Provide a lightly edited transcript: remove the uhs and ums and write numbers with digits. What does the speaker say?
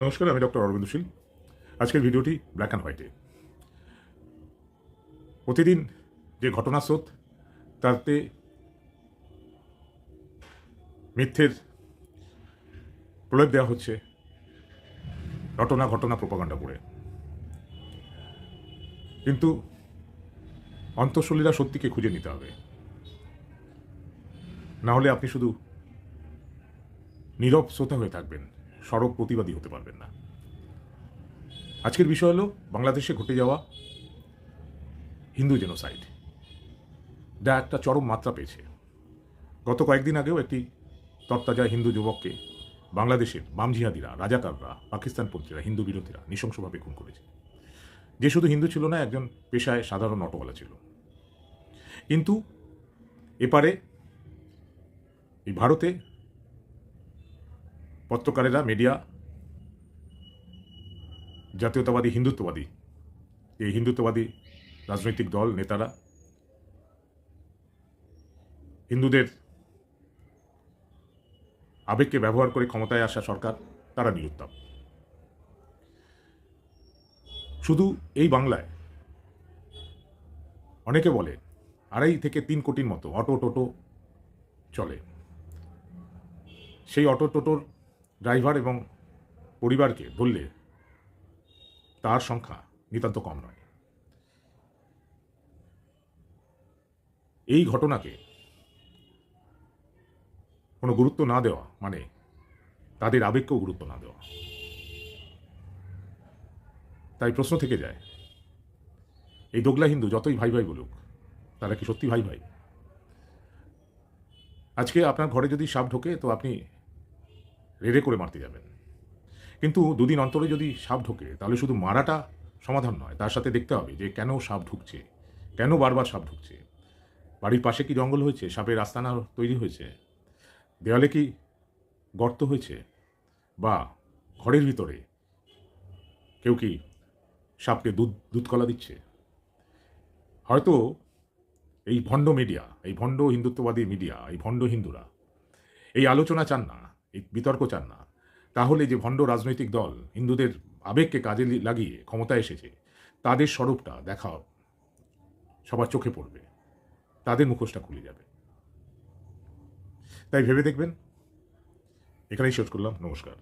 নমস্কার, আমি ডক্টর অরবিন্দ শীল। আজকের ভিডিওটি ব্ল্যাক অ্যান্ড হোয়াইটে। প্রতিদিন যে ঘটনা স্রোত, তাতে মিথ্যের প্রলেপ দেওয়া হচ্ছে ঘটনা ঘটনা প্রোপাগান্ডা করে। কিন্তু অন্তঃসলীলা সত্যিকে খুঁজে নিতে হবে, না হলে আপনি শুধু নীরব শ্রোতা হয়ে থাকবেন, সরব প্রতিবাদী হতে পারবেন না। আজকের বিষয় হলো বাংলাদেশে ঘটে যাওয়া হিন্দু জেনোসাইড, যা একটা চরম মাত্রা পেয়েছে। গত কয়েকদিন আগেও একটি তরতাজা হিন্দু যুবককে বাংলাদেশের বাম জিহাদিরা, রাজাকাররা, পাকিস্তানপন্থীরা, হিন্দু বিরোধীরা নৃশংসভাবে খুন করেছে। যে শুধু হিন্দু ছিল না, একজন পেশায় সাধারণ অটোওয়ালা ছিল। কিন্তু এপারে এই ভারতে পত্রকারেরা, মিডিয়া, জাতীয়তাবাদী হিন্দুত্ববাদী, এই হিন্দুত্ববাদী রাজনৈতিক দল, নেতারা হিন্দুদের আবেগকে ব্যবহার করে ক্ষমতায় আসা সরকার, তারা নিরুত্তম। শুধু এই বাংলায় অনেকে বলে 2.5 থেকে 3 কোটির মতো অটো টোটো চলে। সেই অটো টোটোর ড্রাইভার এবং পরিবারকে ধরলে তার সংখ্যা নিতান্ত কম নয়। এই ঘটনাকে কোনো গুরুত্ব না দেওয়া মানে তাদের আবেগকেও গুরুত্ব না দেওয়া। তাই প্রশ্ন থেকে যায়, এই দোগলা হিন্দু যতই ভাই ভাই বলুক, তারা কি সত্যি ভাই ভাই? আজকে আপনার ঘরে যদি সাপ ঢোকে, তো আপনি রেড়ে করে মারতে যাবেন। কিন্তু দুদিন অন্তরে যদি সাপ ঢোকে, তাহলে শুধু মারাটা সমাধান নয়, তার সাথে দেখতে হবে যে কেন সাপ ঢুকছে, কেন বারবার সাপ ঢুকছে। বাড়ির পাশে কি জঙ্গল হয়েছে, সাপের আস্তানা তৈরি হয়েছে, দেওয়ালে কি গর্ত হয়েছে, বা ঘরের ভিতরে কেউ কি সাপকে দুধ কলা দিচ্ছে। হয়তো এই ভণ্ড মিডিয়া, এই ভণ্ড হিন্দুত্ববাদী মিডিয়া, এই ভণ্ড হিন্দুরা এই আলোচনা চান না, এই বিতর্ক চান না। তাহলে যে ভণ্ড রাজনৈতিক দল হিন্দুদের আবেগকে কাজে লাগিয়ে ক্ষমতায় এসেছে, তাদের স্বরূপটা দেখা সবার চোখে পড়বে, তাদের মুখোশটা খুলে যাবে। তাই ভেবে দেখবেন। এখানেই শেষ করলাম। নমস্কার।